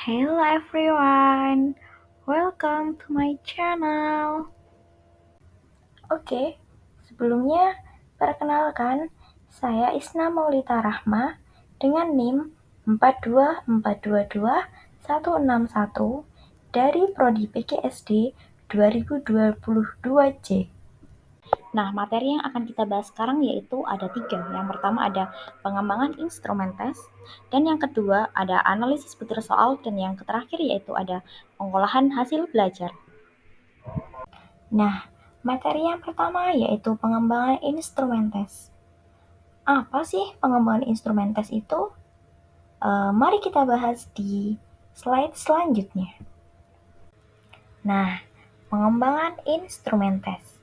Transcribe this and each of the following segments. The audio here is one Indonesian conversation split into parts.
Hello everyone, welcome to my channel. Oke, sebelumnya perkenalkan, saya Isna Maulita Rahma dengan NIM 42422 161 dari Prodi PGSD 2022 C. Nah, materi yang akan kita bahas sekarang yaitu ada 3. Yang pertama ada pengembangan instrumen tes, dan yang kedua ada analisis butir soal, dan yang terakhir yaitu ada pengolahan hasil belajar. Nah, materi yang pertama yaitu pengembangan instrumen tes. Apa sih pengembangan instrumen tes itu? Mari kita bahas di slide selanjutnya. Nah, pengembangan instrumen tes.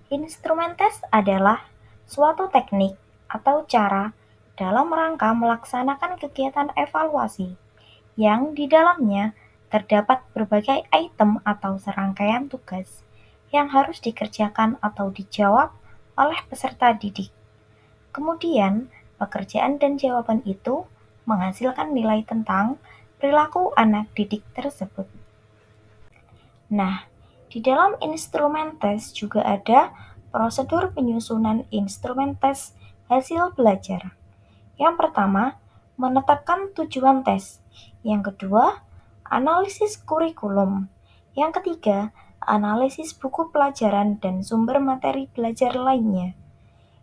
Instrumen tes adalah suatu teknik atau cara dalam rangka melaksanakan kegiatan evaluasi yang di dalamnya terdapat berbagai item atau serangkaian tugas yang harus dikerjakan atau dijawab oleh peserta didik. Kemudian, pekerjaan dan jawaban itu menghasilkan nilai tentang perilaku anak didik tersebut. Nah, di dalam instrumen tes juga ada prosedur penyusunan instrumen tes hasil belajar. Yang pertama, menetapkan tujuan tes. Yang kedua, analisis kurikulum. Yang ketiga, analisis buku pelajaran dan sumber materi belajar lainnya.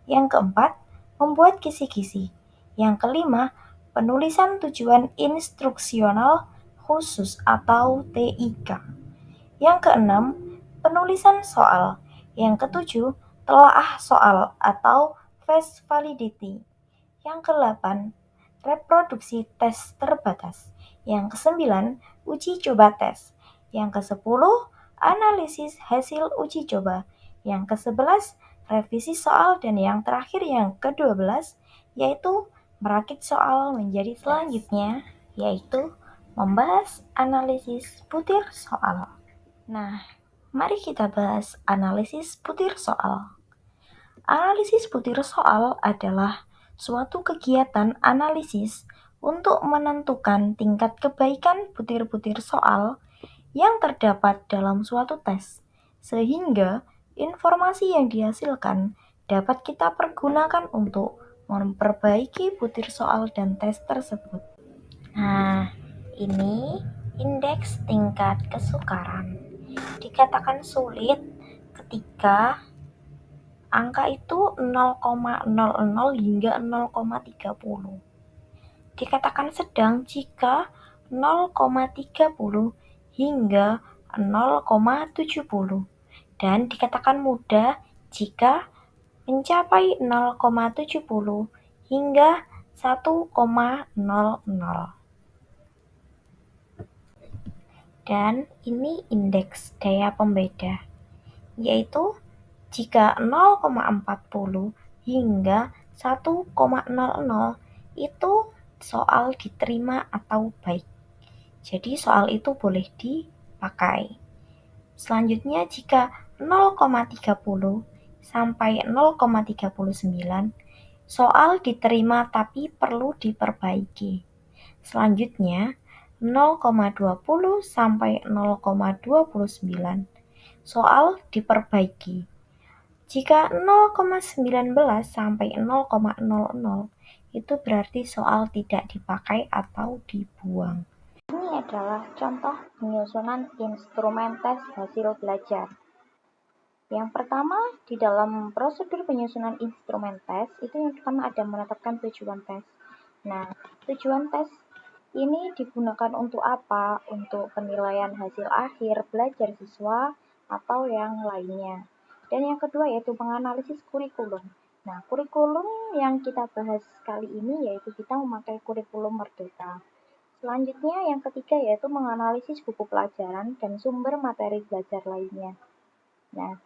Yang keempat, membuat kisi-kisi. Yang kelima, penulisan tujuan instruksional khusus atau TIK. Yang keenam, penulisan soal. Yang ketujuh, telaah soal atau face validity. Yang kedelapan, reproduksi tes terbatas. Yang kesembilan, uji coba tes. Yang kesepuluh, analisis hasil uji coba. Yang kesebelas, revisi soal. Dan yang terakhir, yang ke-12, yaitu merakit soal menjadi selanjutnya, yaitu membahas analisis butir soal. Nah, mari kita bahas analisis butir soal. Analisis butir soal adalah suatu kegiatan analisis untuk menentukan tingkat kebaikan butir-butir soal yang terdapat dalam suatu tes, sehingga informasi yang dihasilkan dapat kita pergunakan untuk memperbaiki butir soal dan tes tersebut. Nah, ini indeks tingkat kesukaran. Dikatakan sulit ketika angka itu 0,00 hingga 0,30. Dikatakan sedang jika 0,30 hingga 0,70. Dan dikatakan mudah jika mencapai 0,70 hingga 1,00. Dan ini indeks daya pembeda, yaitu jika 0,40 hingga 1,00 itu soal diterima atau baik. Jadi soal itu boleh dipakai. Selanjutnya jika 0,30 sampai 0,39 soal diterima tapi perlu diperbaiki. Selanjutnya 0,20 sampai 0,29 soal diperbaiki. Jika 0,19 sampai 0,00 itu berarti soal tidak dipakai atau dibuang. Ini adalah contoh penyusunan instrumen tes hasil belajar. Yang pertama, di dalam prosedur penyusunan instrumen tes, itu yang pertama ada menetapkan tujuan tes. Nah, tujuan tes ini digunakan untuk apa? Untuk penilaian hasil akhir belajar siswa atau yang lainnya. Dan yang kedua yaitu menganalisis kurikulum. Nah, kurikulum yang kita bahas kali ini yaitu kita memakai kurikulum Merdeka. Selanjutnya yang ketiga yaitu menganalisis buku pelajaran dan sumber materi belajar lainnya. Nah,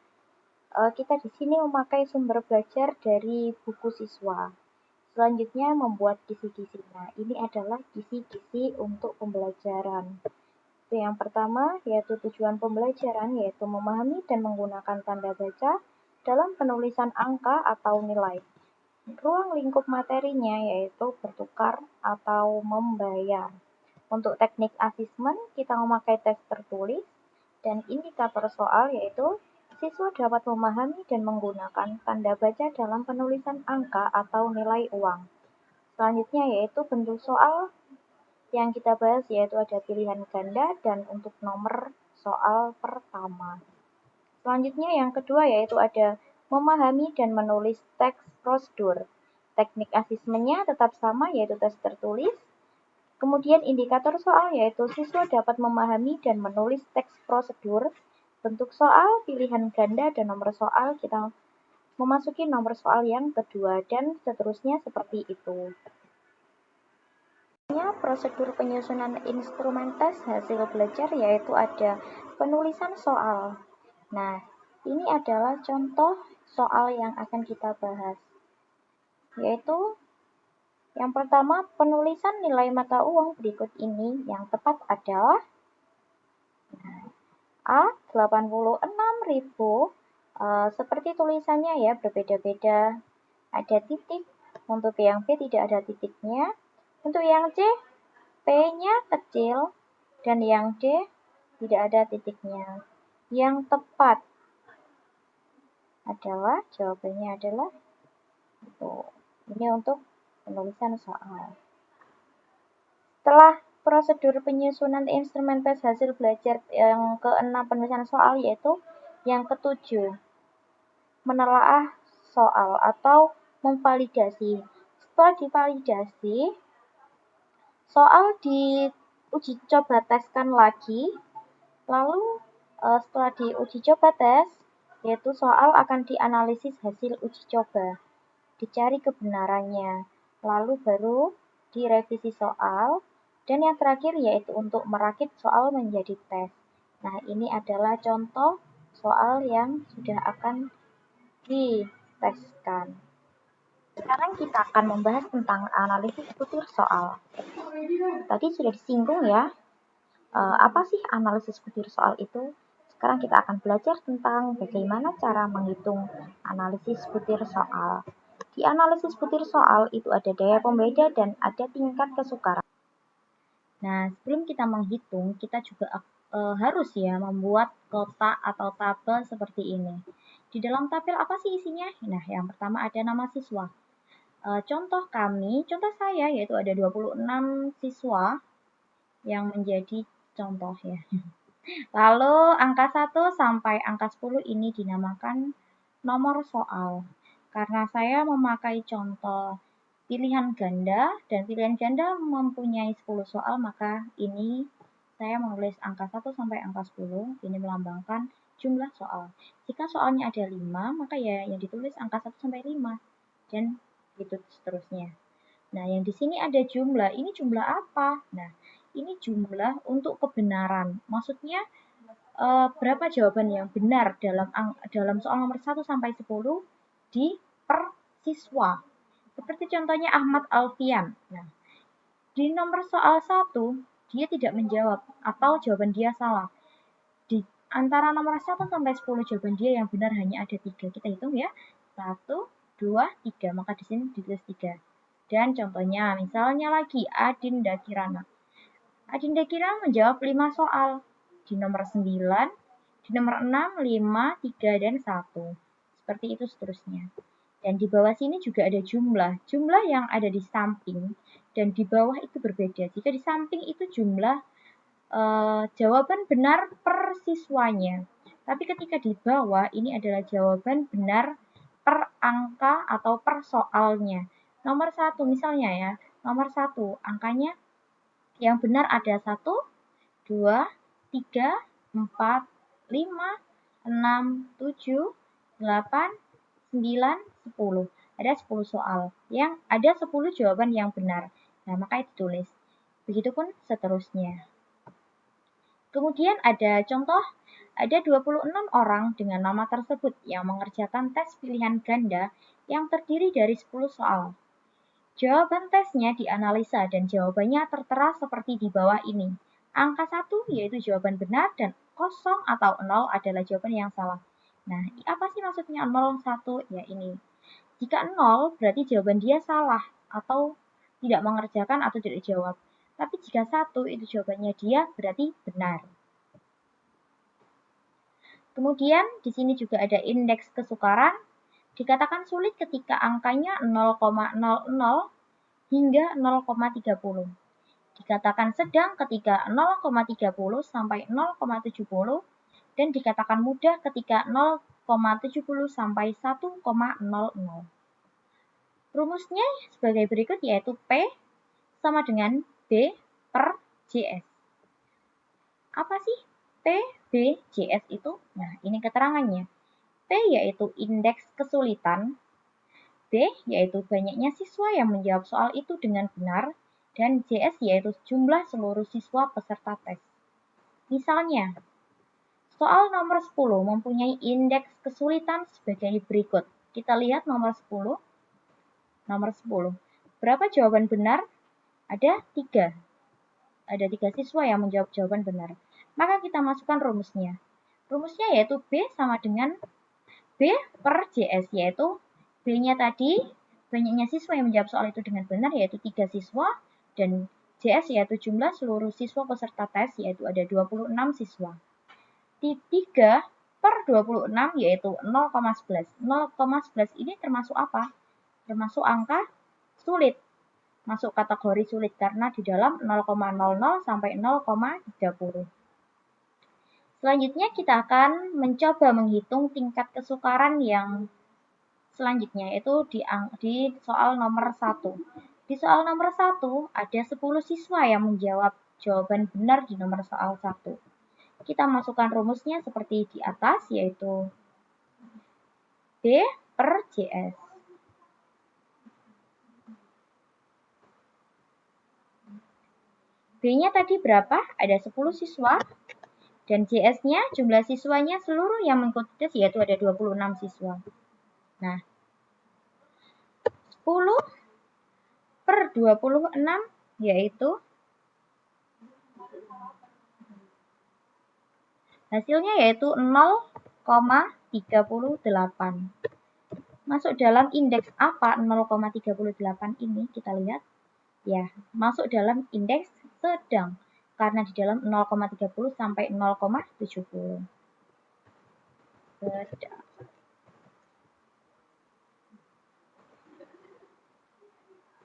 kita di sini memakai sumber belajar dari buku siswa. Selanjutnya membuat kisi-kisi. Nah, ini adalah kisi-kisi untuk pembelajaran. Yang pertama yaitu tujuan pembelajaran yaitu memahami dan menggunakan tanda baca dalam penulisan angka atau nilai. Ruang lingkup materinya yaitu bertukar atau membayar. Untuk teknik asesmen, kita memakai tes tertulis dan indikator soal yaitu siswa dapat memahami dan menggunakan tanda baca dalam penulisan angka atau nilai uang. Selanjutnya yaitu bentuk soal yang kita bahas yaitu ada pilihan ganda dan untuk nomor soal pertama. Selanjutnya yang kedua yaitu ada memahami dan menulis teks prosedur. Teknik asesmennya tetap sama yaitu tes tertulis. Kemudian indikator soal yaitu siswa dapat memahami dan menulis teks prosedur. Bentuk soal, pilihan ganda, dan nomor soal kita memasuki nomor soal yang kedua dan seterusnya seperti itu. Prosedur penyusunan instrumen tes hasil belajar yaitu ada penulisan soal. Nah, ini adalah contoh soal yang akan kita bahas. Yaitu yang pertama, penulisan nilai mata uang berikut ini yang tepat adalah A. 86.000. Seperti tulisannya ya berbeda-beda. Ada titik, untuk yang B tidak ada titiknya. Untuk yang C, P-nya kecil, dan yang D tidak ada titiknya. Yang tepat adalah, jawabannya adalah itu. Ini untuk penulisan soal. Setelah prosedur penyusunan instrumen tes hasil belajar yang ke-6 penulisan soal yaitu yang ke-7 menelaah soal atau memvalidasi. Setelah divalidasi, soal diuji coba teskan lagi, lalu setelah diuji coba tes, yaitu soal akan dianalisis hasil uji coba, dicari kebenarannya, lalu baru direvisi soal, dan yang terakhir yaitu untuk merakit soal menjadi tes. Nah, ini adalah contoh soal yang sudah akan diteskan. Sekarang kita akan membahas tentang analisis butir soal. Tadi sudah disinggung ya, apa sih analisis butir soal itu? Sekarang kita akan belajar tentang bagaimana cara menghitung analisis butir soal. Di analisis butir soal itu ada daya pembeda dan ada tingkat kesukaran. Nah, sebelum kita menghitung, kita juga harus ya membuat kotak atau tabel seperti ini. Di dalam tabel apa sih isinya? Nah, yang pertama ada nama siswa. Contoh saya yaitu ada 26 siswa yang menjadi contoh ya. Lalu angka 1 sampai angka 10 ini dinamakan nomor soal. Karena saya memakai contoh pilihan ganda dan pilihan ganda mempunyai 10 soal, maka ini saya menulis angka 1 sampai angka 10, ini melambangkan jumlah soal. Jika soalnya ada 5, maka ya yang ditulis angka 1 sampai 5 dan gitu seterusnya. Nah, yang di sini ada jumlah. Ini jumlah apa? Nah, ini jumlah untuk kebenaran. Maksudnya berapa jawaban yang benar dalam soal nomor 1 sampai 10 di per siswa. Seperti contohnya Ahmad Alfian. Nah, di nomor soal 1, dia tidak menjawab atau jawaban dia salah. Di antara nomor 1 sampai 10 jawaban dia yang benar hanya ada 3. Kita hitung ya. 1, 2, 3. Maka di sini ditulis 3. Dan contohnya, misalnya lagi Adinda Kirana. Adinda Kirana menjawab 5 soal. Di nomor 9, di nomor 6, 5, 3, dan 1. Seperti itu seterusnya. Dan di bawah sini juga ada jumlah. Jumlah yang ada di samping dan di bawah itu berbeda. Jika di samping itu jumlah jawaban benar per siswanya. Tapi ketika di bawah ini adalah jawaban benar per angka atau per soalnya. Nomor 1 misalnya ya. Nomor 1 angkanya yang benar ada 1, 2, 3, 4, 5, 6, 7, 8, 9, 10. Ada 10 soal yang ada 10 jawaban yang benar. Nah, maka ditulis. Begitupun seterusnya. Kemudian ada contoh, ada 26 orang dengan nama tersebut yang mengerjakan tes pilihan ganda yang terdiri dari 10 soal. Jawaban tesnya dianalisa dan jawabannya tertera seperti di bawah ini. Angka 1 yaitu jawaban benar dan 0 atau 0 adalah jawaban yang salah. Nah, apa sih maksudnya 0, 1? Ya ini. Jika 0 berarti jawaban dia salah atau tidak mengerjakan atau tidak dijawab. Tapi jika 1 itu jawabannya dia berarti benar. Kemudian di sini juga ada indeks kesukaran. Dikatakan sulit ketika angkanya 0,00 hingga 0,30. Dikatakan sedang ketika 0,30 sampai 0,70 dan dikatakan mudah ketika 0,70 sampai 1,00. Rumusnya sebagai berikut yaitu P sama dengan B per JS. Apa sih P, B, JS itu? Nah, ini keterangannya. P yaitu indeks kesulitan, B yaitu banyaknya siswa yang menjawab soal itu dengan benar, dan JS yaitu jumlah seluruh siswa peserta tes. Misalnya, soal nomor 10 mempunyai indeks kesulitan sebagai berikut. Kita lihat nomor 10. Nomor 10. Berapa jawaban benar? Ada 3. Ada 3 siswa yang menjawab jawaban benar. Maka kita masukkan rumusnya. Rumusnya yaitu B sama dengan B per JS, yaitu B-nya tadi, banyaknya siswa yang menjawab soal itu dengan benar, yaitu 3 siswa, dan JS yaitu jumlah seluruh siswa peserta tes, yaitu ada 26 siswa. 3 per 26 yaitu 0,11. 0,11 ini termasuk apa? Termasuk angka sulit. Masuk kategori sulit karena di dalam 0,00 sampai 0,30. Selanjutnya kita akan mencoba menghitung tingkat kesukaran yang selanjutnya, yaitu di soal nomor 1. Di soal nomor 1 ada 10 siswa yang menjawab jawaban benar di nomor soal 1. Kita masukkan rumusnya seperti di atas, yaitu B per JS. B-nya tadi berapa? Ada 10 siswa. Dan JS-nya, jumlah siswanya seluruh yang mengikuti tes, yaitu ada 26 siswa. Nah, 10 per 26 yaitu hasilnya yaitu 0,38. Masuk dalam indeks apa 0,38 ini? Kita lihat. Ya, masuk dalam indeks sedang karena di dalam 0,30 sampai 0,70. Sedang.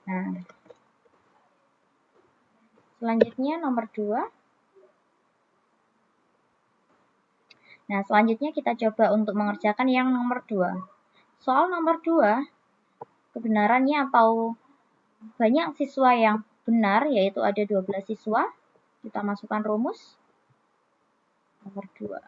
Nah, selanjutnya nomor 2. Nah, selanjutnya kita coba untuk mengerjakan yang nomor 2. Soal nomor 2, kebenarannya atau banyak siswa yang benar, yaitu ada 12 siswa. Kita masukkan rumus. Nomor 2.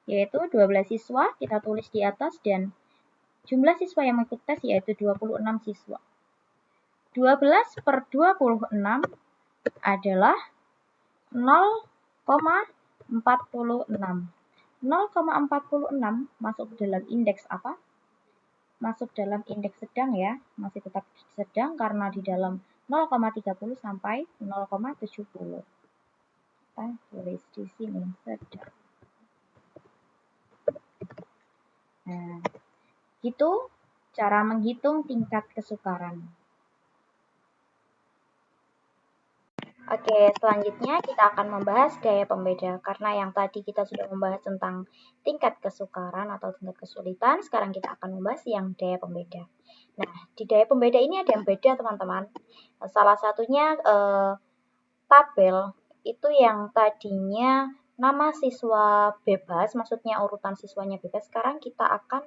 Yaitu 12 siswa, kita tulis di atas, dan jumlah siswa yang mengikuti tes yaitu 26 siswa. 12 per 26 adalah 0,46. 0,46 masuk dalam indeks apa? Masuk dalam indeks sedang ya, masih tetap sedang karena di dalam 0,30 sampai 0,70. Kita tulis di sini sedang. Nah, gitu cara menghitung tingkat kesukaran. Oke, selanjutnya kita akan membahas daya pembeda. Karena yang tadi kita sudah membahas tentang tingkat kesukaran atau tingkat kesulitan, sekarang kita akan membahas yang daya pembeda. Nah, di daya pembeda ini ada yang beda, teman-teman. Salah satunya tabel itu yang tadinya nama siswa bebas, maksudnya urutan siswanya bebas, sekarang kita akan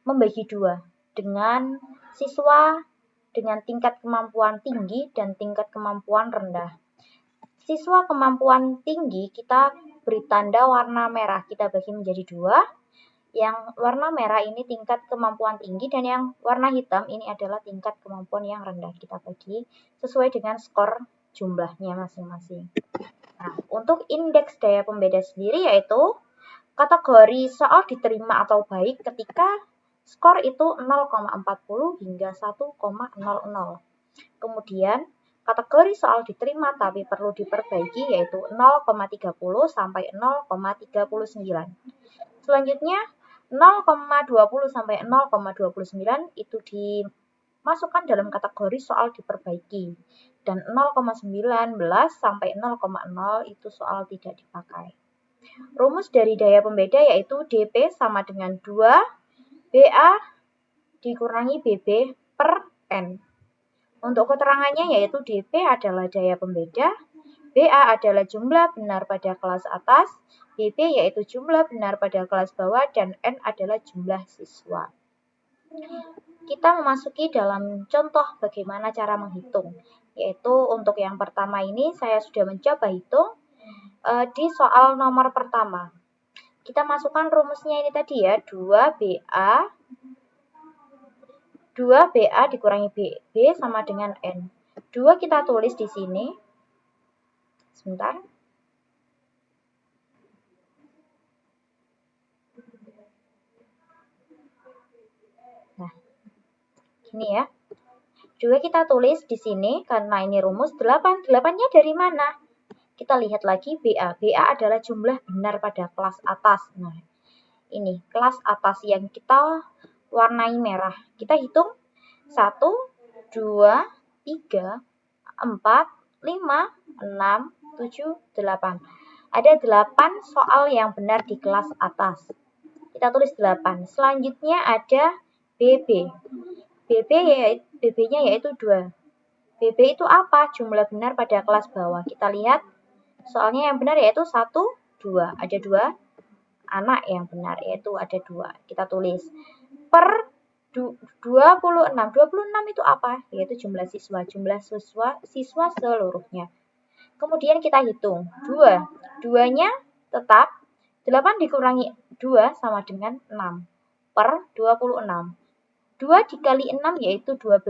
membagi dua dengan siswa dengan tingkat kemampuan tinggi dan tingkat kemampuan rendah. Siswa kemampuan tinggi kita beri tanda warna merah, kita bagi menjadi dua. Yang warna merah ini tingkat kemampuan tinggi dan yang warna hitam ini adalah tingkat kemampuan yang rendah. Kita bagi sesuai dengan skor jumlahnya masing-masing. Nah, untuk indeks daya pembeda sendiri yaitu kategori soal diterima atau baik ketika skor itu 0,40 hingga 1,00. Kemudian kategori soal diterima tapi perlu diperbaiki yaitu 0,30 sampai 0,39. Selanjutnya 0,20 sampai 0,29 itu dimasukkan dalam kategori soal diperbaiki. Dan 0,19 sampai 0,0 itu soal tidak dipakai. Rumus dari daya pembeda yaitu dP sama dengan 2 BA dikurangi BB per N. Untuk keterangannya yaitu dP adalah daya pembeda, BA adalah jumlah benar pada kelas atas, BB yaitu jumlah benar pada kelas bawah, dan N adalah jumlah siswa. Kita memasuki dalam contoh bagaimana cara menghitung. Yaitu untuk yang pertama ini saya sudah mencoba hitung di soal nomor pertama. Kita masukkan rumusnya ini tadi ya, 2BA dikurangi BB sama dengan N. 2 kita tulis di sini. Sebentar. Nah, gini ya. 2 kita tulis di sini karena ini rumus 8. 8-nya dari mana? Kita lihat lagi BA. BA adalah jumlah benar pada kelas atas. Nah, ini kelas atas yang kita warnai merah. Kita hitung 1, 2, 3, 4, 5, 6, 7, 8. Ada 8 soal yang benar di kelas atas. Kita tulis 8. Selanjutnya ada BB. BB-nya yaitu 2. BB itu apa? Jumlah benar pada kelas bawah. Kita lihat soalnya yang benar yaitu 1, 2. Ada 2 anak yang benar yaitu ada 2. Kita tulis per 26. 26 itu apa? Yaitu jumlah siswa. Jumlah siswa seluruhnya. Kemudian kita hitung 2. 2-nya tetap 8 dikurangi 2 sama dengan 6 per 26. 2 dikali 6 yaitu 12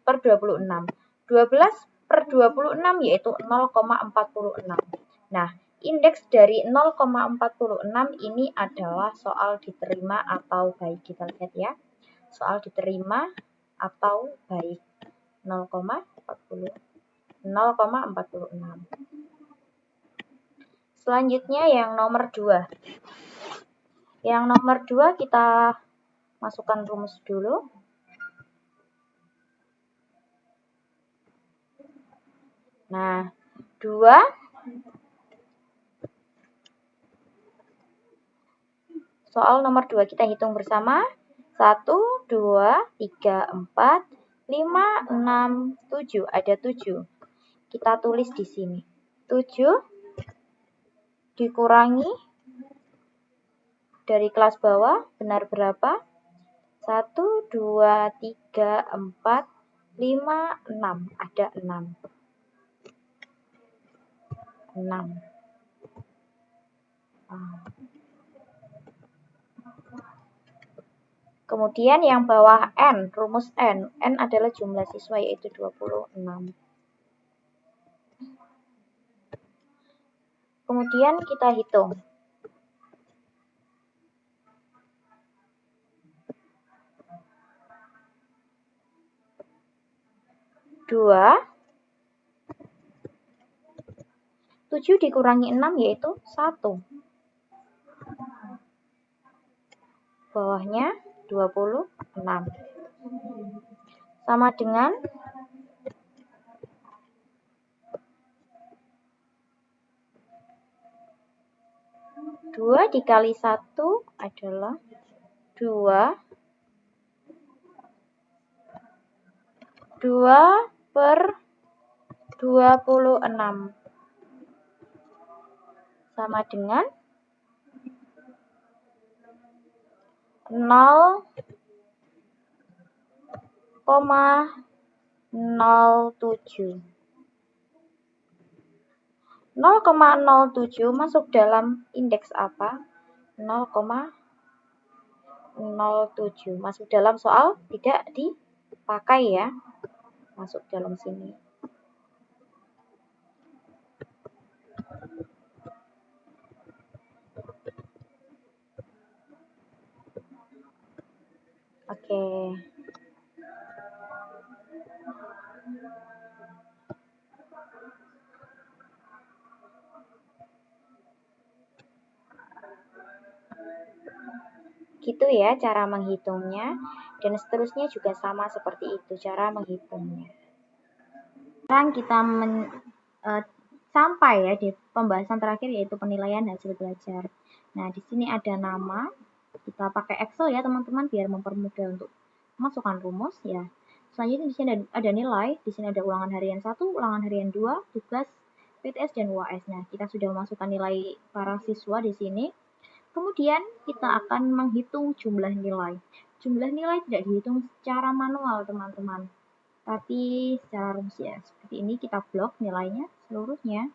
per 26. 12 per 26 yaitu 0,46. Nah, indeks dari 0,46 ini adalah soal diterima atau baik. Kita lihat ya. Soal diterima atau baik. 0,46. Selanjutnya yang nomor 2. Yang nomor 2 kita masukkan rumus dulu. Nah, 2 soal nomor 2 kita hitung bersama. 1, 2, 3, 4, 5, 6, 7. Ada 7. Kita tulis di sini. 7 dikurangi dari kelas bawah benar berapa? 1, 2, 3, 4, 5, 6. Ada 6. 6. Kemudian yang bawah N, rumus N. N adalah jumlah siswa yaitu 26. Kemudian kita hitung. 2. 7 dikurangi 6 yaitu 1. Bawahnya 26. Sama dengan 2 dikali 1 adalah 2. 2 per 26. Sama dengan 0,07. 0,07 masuk dalam indeks apa? 0,07 masuk dalam soal tidak dipakai ya. Masuk dalam sini. Oke. Gitu ya cara menghitungnya, dan seterusnya juga sama seperti itu cara menghitungnya. Sekarang kita sampai ya di pembahasan terakhir, yaitu penilaian hasil belajar. Nah, di sini ada nama. Kita pakai Excel ya teman-teman biar mempermudah untuk masukkan rumus ya. Selanjutnya di sini ada nilai, di sini ada ulangan harian 1, ulangan harian 2, tugas, PTS dan UAS. Nah, kita sudah memasukkan nilai para siswa di sini. Kemudian kita akan menghitung jumlah nilai. Jumlah nilai tidak dihitung secara manual teman-teman, tapi secara rumus ya. Seperti ini kita blok nilainya seluruhnya.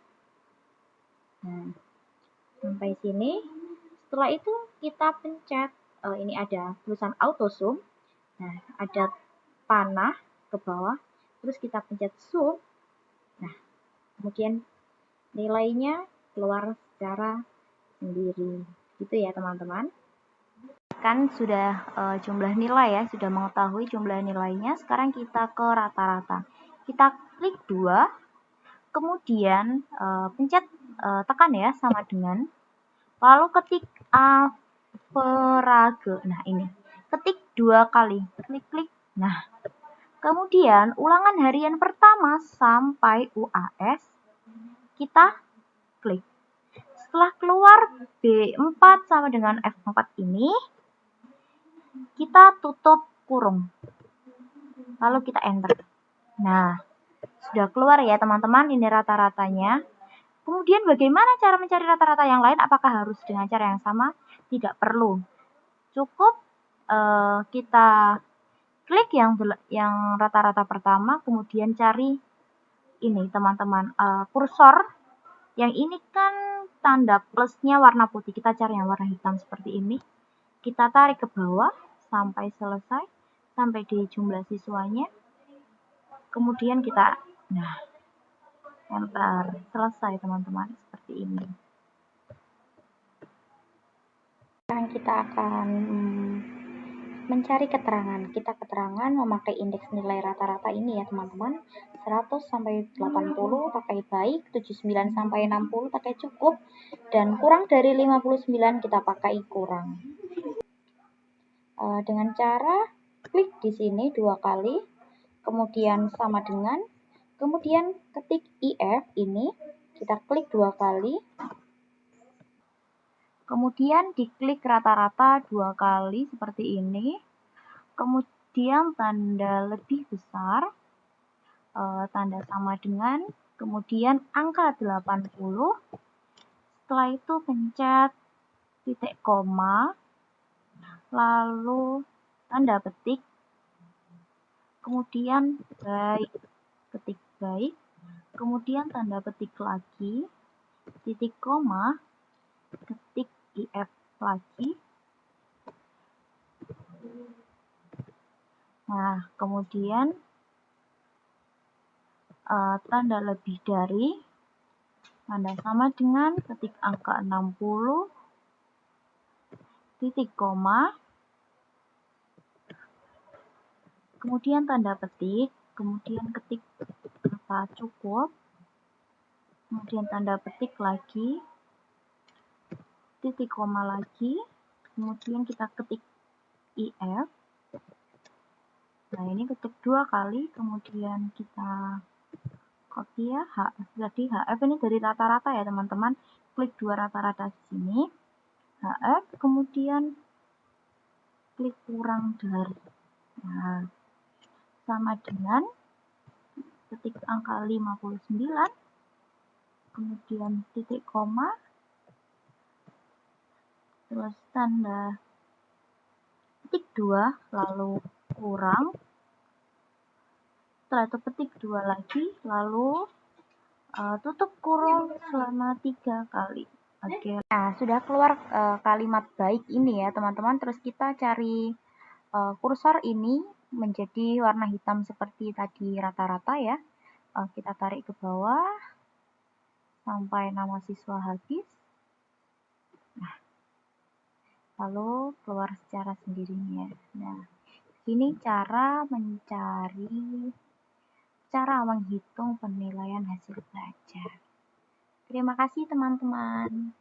Nah, sampai sini. Setelah itu kita pencet, ini ada tulisan auto zoom. Nah, ada panah ke bawah, terus kita pencet zoom. Nah, kemudian nilainya keluar secara sendiri. Gitu ya teman-teman. Kan sudah jumlah nilai ya, sudah mengetahui jumlah nilainya. Sekarang kita ke rata-rata. Kita klik 2, kemudian pencet tekan ya sama dengan, lalu ketik average. Nah, ini ketik 2 kali, klik. Nah, kemudian ulangan harian pertama sampai UAS kita klik. Setelah keluar B4 sama dengan F4 ini, kita tutup kurung, lalu kita enter. Nah, sudah keluar ya teman-teman, ini rata-ratanya. Kemudian bagaimana cara mencari rata-rata yang lain? Apakah harus dengan cara yang sama? Tidak perlu. Cukup kita klik yang rata-rata pertama, kemudian cari ini teman-teman, kursor. Yang ini kan tanda plusnya warna putih, kita cari yang warna hitam seperti ini. Kita tarik ke bawah sampai selesai, sampai di jumlah siswanya. Kemudian kita, nah, enter, selesai teman-teman, seperti ini. Sekarang kita akan mencari keterangan. Kita keterangan memakai indeks nilai rata-rata ini ya teman-teman. 100 sampai 80 pakai baik, 79 sampai 60 pakai cukup, dan kurang dari 59 kita pakai kurang. Dengan cara klik di sini 2 kali, kemudian sama dengan, kemudian ketik IF ini, kita klik 2 kali, kemudian diklik rata-rata 2 kali seperti ini, kemudian tanda lebih besar, tanda sama dengan, kemudian angka 80, setelah itu pencet titik koma, lalu tanda petik, kemudian baik, ketik baik, kemudian tanda petik lagi, titik koma, ketik IF lagi. Nah, kemudian tanda lebih dari, tanda sama dengan, ketik angka 60, titik koma, kemudian tanda petik, kemudian ketik kata cukup, kemudian tanda petik lagi, titik koma lagi, kemudian kita ketik IF. Nah, ini ketik 2 kali, kemudian kita copy ya, HF tadi. HF ini dari rata-rata ya teman-teman. Klik 2 rata-rata di sini, HF, kemudian klik kurang dari. Nah, sama dengan ketik angka 59, kemudian titik koma, terus tanda petik 2, lalu kurang, setelah itu petik 2 lagi, lalu tutup kurung selama 3 kali. Oke. Nah, sudah keluar kalimat baik ini ya teman-teman. Terus kita cari kursor ini menjadi warna hitam seperti tadi rata-rata ya. Kita tarik ke bawah sampai nama siswa habis. Nah, lalu keluar secara sendirinya. Nah, ini cara menghitung penilaian hasil belajar. Terima kasih teman-teman.